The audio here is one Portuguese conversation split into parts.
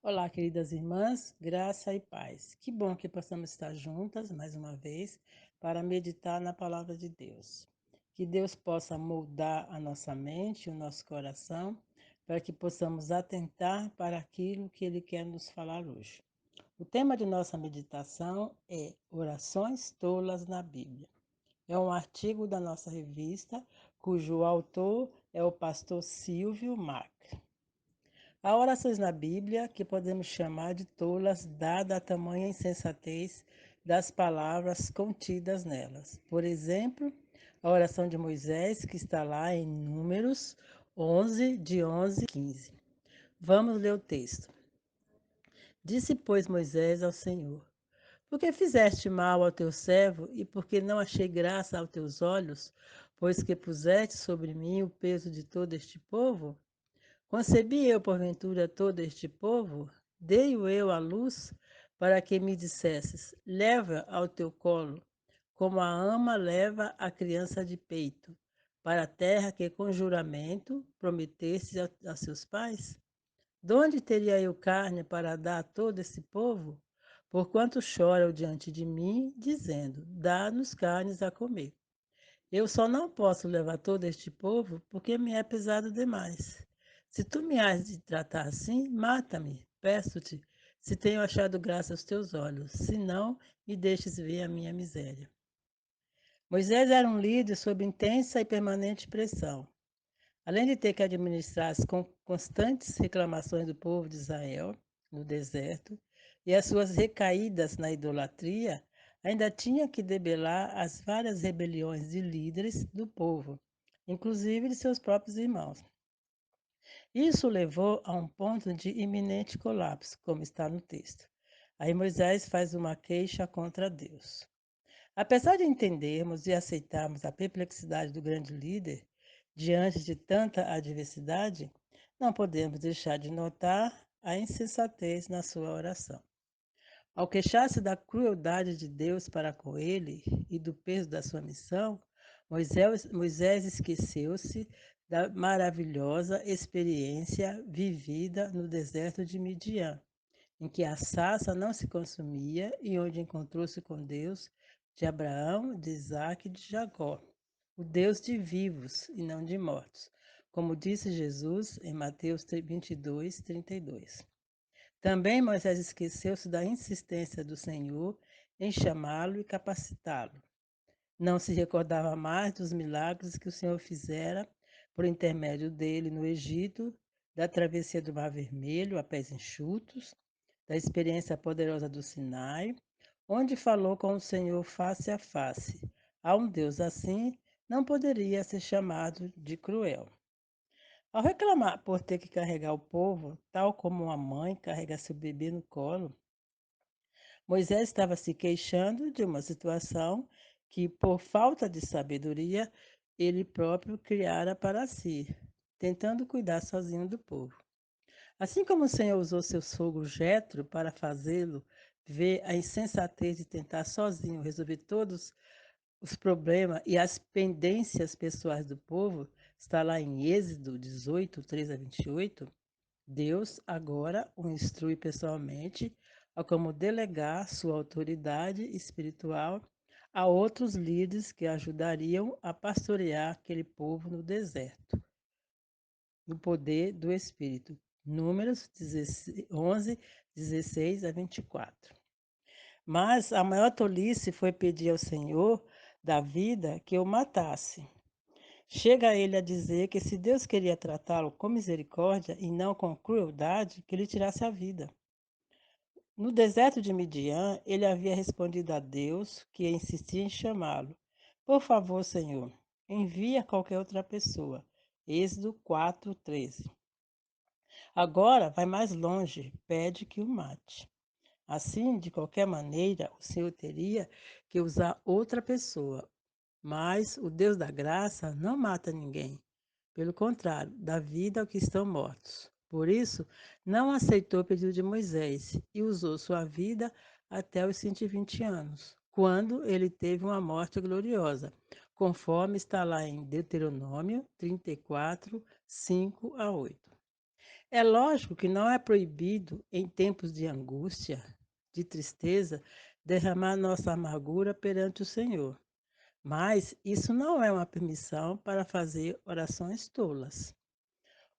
Olá, queridas irmãs, graça e paz. Que bom que possamos estar juntas mais uma vez para meditar na palavra de Deus. Que Deus possa moldar a nossa mente, o nosso coração, para que possamos atentar para aquilo que Ele quer nos falar hoje. O tema de nossa meditação é Orações Tolas na Bíblia. É um artigo da nossa revista, cujo autor é o pastor Silvio Mark. Há orações na Bíblia que podemos chamar de tolas, dada a tamanha insensatez das palavras contidas nelas. Por exemplo, a oração de Moisés, que está lá em Números 11, de 11 a 15. Vamos ler o texto. Disse, pois, Moisés ao Senhor: Por que fizeste mal ao teu servo e por que não achei graça aos teus olhos, pois que puseste sobre mim o peso de todo este povo? Concebi eu, porventura, todo este povo? Dei-o eu à luz, para que me dissesses: leva ao teu colo, como a ama leva a criança de peito, para a terra que com juramento prometeste a seus pais? De onde teria eu carne para dar a todo esse povo? Porquanto choram diante de mim, dizendo: dá-nos carnes a comer. Eu só não posso levar todo este povo, porque me é pesado demais. Se tu me has de tratar assim, mata-me, peço-te, se tenho achado graça aos teus olhos, se não, me deixes ver a minha miséria. Moisés era um líder sob intensa e permanente pressão. Além de ter que administrar as constantes reclamações do povo de Israel no deserto e as suas recaídas na idolatria, ainda tinha que debelar as várias rebeliões de líderes do povo, inclusive de seus próprios irmãos. Isso levou a um ponto de iminente colapso, como está no texto. Aí Moisés faz uma queixa contra Deus. Apesar de entendermos e aceitarmos a perplexidade do grande líder diante de tanta adversidade, não podemos deixar de notar a insensatez na sua oração. Ao queixar-se da crueldade de Deus para com ele e do peso da sua missão, Moisés esqueceu-se da maravilhosa experiência vivida no deserto de Midian, em que a sarça não se consumia e onde encontrou-se com Deus de Abraão, de Isaque e de Jacó, o Deus de vivos e não de mortos, como disse Jesus em Mateus 22, 32. Também Moisés esqueceu-se da insistência do Senhor em chamá-lo e capacitá-lo. Não se recordava mais dos milagres que o Senhor fizera por intermédio dele no Egito, da travessia do Mar Vermelho a pés enxutos, da experiência poderosa do Sinai, onde falou com o Senhor face a face. A um Deus assim não poderia ser chamado de cruel. Ao reclamar por ter que carregar o povo, tal como uma mãe carrega seu bebê no colo, Moisés estava se queixando de uma situação que, por falta de sabedoria, ele próprio criara para si, tentando cuidar sozinho do povo. Assim como o Senhor usou seu sogro Jetro para fazê-lo ver a insensatez de tentar sozinho resolver todos os problemas e as pendências pessoais do povo, está lá em Êxodo 18, 3 a 28, Deus agora o instrui pessoalmente a como delegar sua autoridade espiritual a outros líderes que ajudariam a pastorear aquele povo no deserto, no poder do Espírito. Números 11, 16 a 24. Mas a maior tolice foi pedir ao Senhor da vida que o matasse. Chega ele a dizer que se Deus queria tratá-lo com misericórdia e não com crueldade, que lhe tirasse a vida. No deserto de Midian, ele havia respondido a Deus, que insistia em chamá-lo. Por favor, Senhor, envia qualquer outra pessoa. Êxodo 4:13. Agora vai mais longe, pede que o mate. Assim, de qualquer maneira, o Senhor teria que usar outra pessoa. Mas o Deus da graça não mata ninguém. Pelo contrário, dá vida aos que estão mortos. Por isso, não aceitou o pedido de Moisés e usou sua vida até os 120 anos, quando ele teve uma morte gloriosa, conforme está lá em Deuteronômio 34, 5 a 8. É lógico que não é proibido, em tempos de angústia, de tristeza, derramar nossa amargura perante o Senhor. Mas isso não é uma permissão para fazer orações tolas.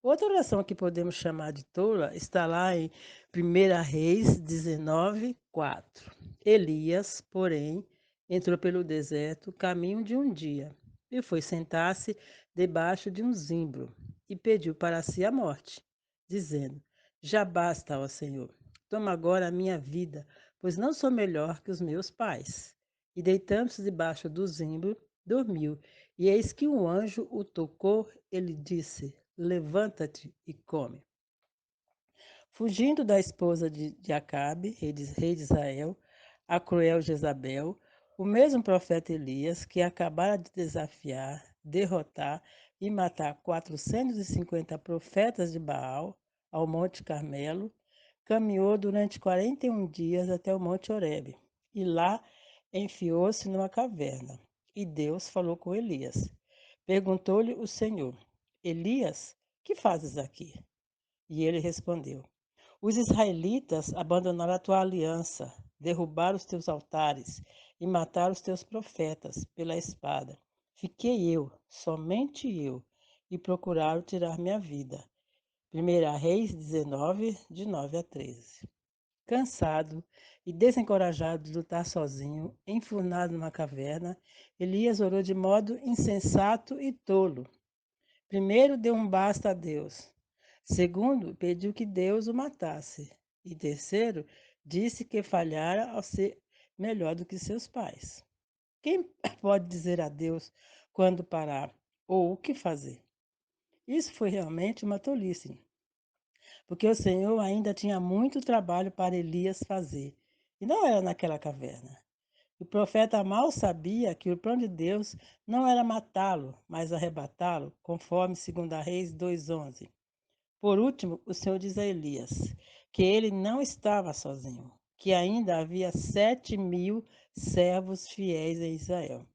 Outra oração que podemos chamar de tola está lá em 1 Reis 19, 4. Elias, porém, entrou pelo deserto, caminho de um dia, e foi sentar-se debaixo de um zimbro, e pediu para si a morte, dizendo: Já basta, ó Senhor, toma agora a minha vida, pois não sou melhor que os meus pais. E deitando-se debaixo do zimbro, dormiu. E eis que um anjo o tocou, ele disse: Levanta-te e come. Fugindo da esposa de Acabe, rei de Israel, a cruel Jezabel, o mesmo profeta Elias, que acabara de desafiar, derrotar e matar 450 profetas de Baal ao Monte Carmelo, caminhou durante 41 dias até o Monte Horebe, e lá enfiou-se numa caverna. E Deus falou com Elias. Perguntou-lhe o Senhor: Elias, que fazes aqui? E ele respondeu: Os israelitas abandonaram a tua aliança, derrubaram os teus altares e mataram os teus profetas pela espada. Fiquei eu, somente eu, e procuraram tirar minha vida. 1 Reis 19, de 9 a 13. Cansado e desencorajado de lutar sozinho, enfurnado numa caverna, Elias orou de modo insensato e tolo. Primeiro, deu um basta a Deus. Segundo, pediu que Deus o matasse. E terceiro, disse que falhara ao ser melhor do que seus pais. Quem pode dizer a Deus quando parar ou o que fazer? Isso foi realmente uma tolice, porque o Senhor ainda tinha muito trabalho para Elias fazer, e não era naquela caverna. O profeta mal sabia que o plano de Deus não era matá-lo, mas arrebatá-lo, conforme 2 Reis 2:11. Por último, o Senhor diz a Elias que ele não estava sozinho, que ainda havia 7.000 servos fiéis em Israel.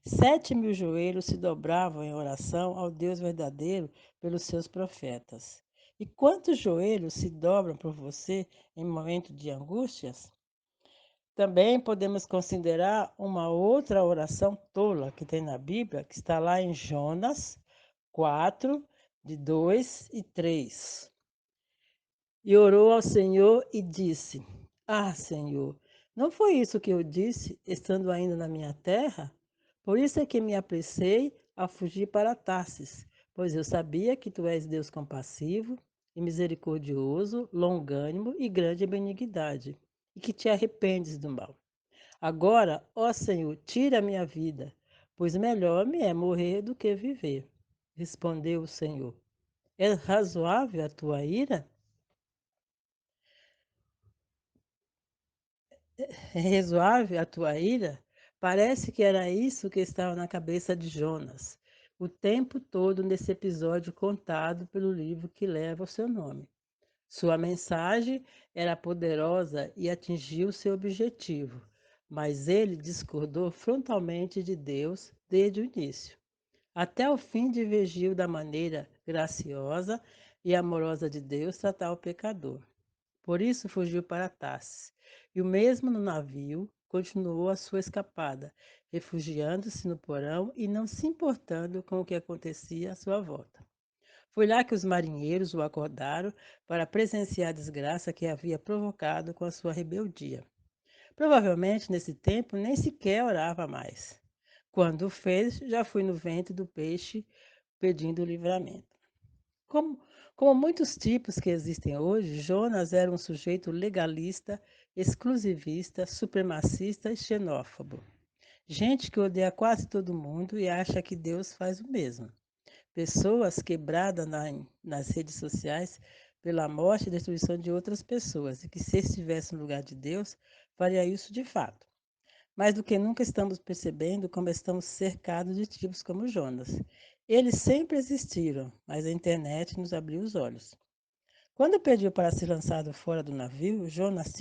7.000 joelhos se dobravam em oração ao Deus verdadeiro pelos seus profetas. E quantos joelhos se dobram por você em momento de angústias? Também podemos considerar uma outra oração tola que tem na Bíblia, que está lá em Jonas 4, de 2 e 3. E orou ao Senhor e disse: Ah, Senhor, não foi isso que eu disse, estando ainda na minha terra? Por isso é que me apressei a fugir para Tarsis, pois eu sabia que tu és Deus compassivo e misericordioso, longânimo e grande em benignidade, e que te arrependes do mal. Agora, ó Senhor, tira a minha vida, pois melhor me é morrer do que viver. Respondeu o Senhor: É razoável a tua ira? É razoável a tua ira? Parece que era isso que estava na cabeça de Jonas, o tempo todo nesse episódio contado pelo livro que leva o seu nome. Sua mensagem era poderosa e atingiu seu objetivo, mas ele discordou frontalmente de Deus desde o início. Até o fim divergiu da maneira graciosa e amorosa de Deus tratar o pecador. Por isso fugiu para Tarsis. E o mesmo no navio continuou a sua escapada, refugiando-se no porão e não se importando com o que acontecia à sua volta. Foi lá que os marinheiros o acordaram para presenciar a desgraça que havia provocado com a sua rebeldia. Provavelmente, nesse tempo, nem sequer orava mais. Quando o fez, já foi no ventre do peixe pedindo livramento. Como, como muitos tipos que existem hoje, Jonas era um sujeito legalista, exclusivista, supremacista e xenófobo. Gente que odeia quase todo mundo e acha que Deus faz o mesmo. Pessoas quebradas nas redes sociais pela morte e destruição de outras pessoas, e que se estivesse no lugar de Deus, faria isso de fato. Mais do que nunca estamos percebendo como estamos cercados de tipos como Jonas. Eles sempre existiram, mas a internet nos abriu os olhos. Quando pediu para ser lançado fora do navio, Jonas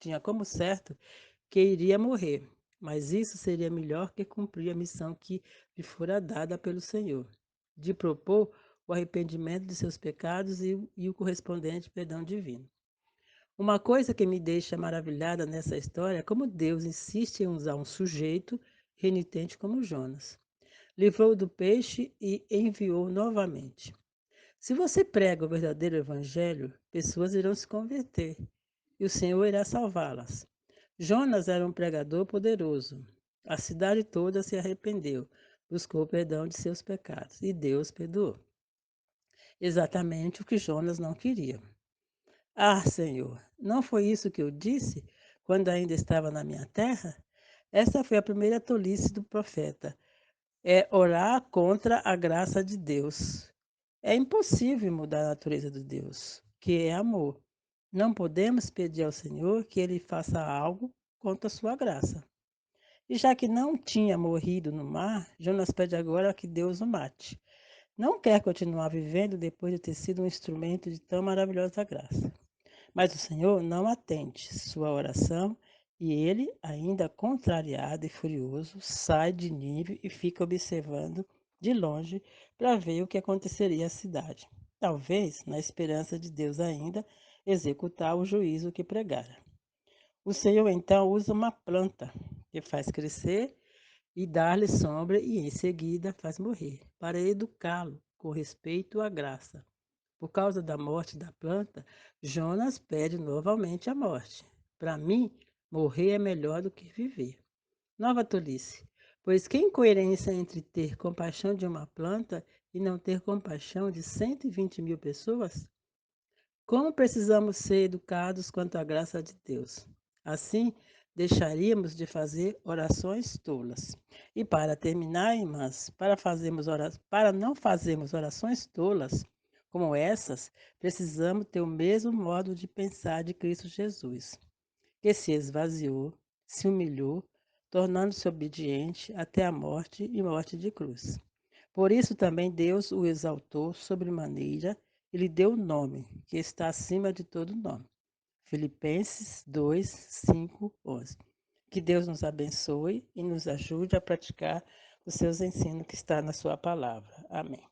tinha como certo que iria morrer, mas isso seria melhor que cumprir a missão que lhe fora dada pelo Senhor, de propor o arrependimento de seus pecados e o correspondente perdão divino. Uma coisa que me deixa maravilhada nessa história é como Deus insiste em usar um sujeito renitente como Jonas. Livrou do peixe e enviou novamente. Se você prega o verdadeiro evangelho, pessoas irão se converter e o Senhor irá salvá-las. Jonas era um pregador poderoso. A cidade toda se arrependeu, buscou perdão de seus pecados e Deus perdoou. Exatamente o que Jonas não queria. Ah, Senhor, não foi isso que eu disse quando ainda estava na minha terra? Essa foi a primeira tolice do profeta. É orar contra a graça de Deus. É impossível mudar a natureza de Deus, que é amor. Não podemos pedir ao Senhor que ele faça algo contra a sua graça. E já que não tinha morrido no mar, Jonas pede agora que Deus o mate. Não quer continuar vivendo depois de ter sido um instrumento de tão maravilhosa graça. Mas o Senhor não atende sua oração e ele, ainda contrariado e furioso, sai de Nínive e fica observando de longe para ver o que aconteceria à cidade. Talvez na esperança de Deus ainda executar o juízo que pregara. O Senhor então usa uma planta que faz crescer e dar-lhe sombra e em seguida faz morrer, para educá-lo com respeito à graça. Por causa da morte da planta, Jonas pede novamente a morte. Para mim, morrer é melhor do que viver. Nova tolice. Pois que incoerência entre ter compaixão de uma planta e não ter compaixão de 120 mil pessoas? Como precisamos ser educados quanto à graça de Deus? Assim, deixaríamos de fazer orações tolas. E para terminar, irmãs, para não fazermos orações tolas como essas, precisamos ter o mesmo modo de pensar de Cristo Jesus, que se esvaziou, se humilhou, tornando-se obediente até a morte e morte de cruz. Por isso também Deus o exaltou sobremaneira e lhe deu o nome, que está acima de todo nome. Filipenses 2, 5, 11. Que Deus nos abençoe e nos ajude a praticar os seus ensinos que está na sua palavra. Amém.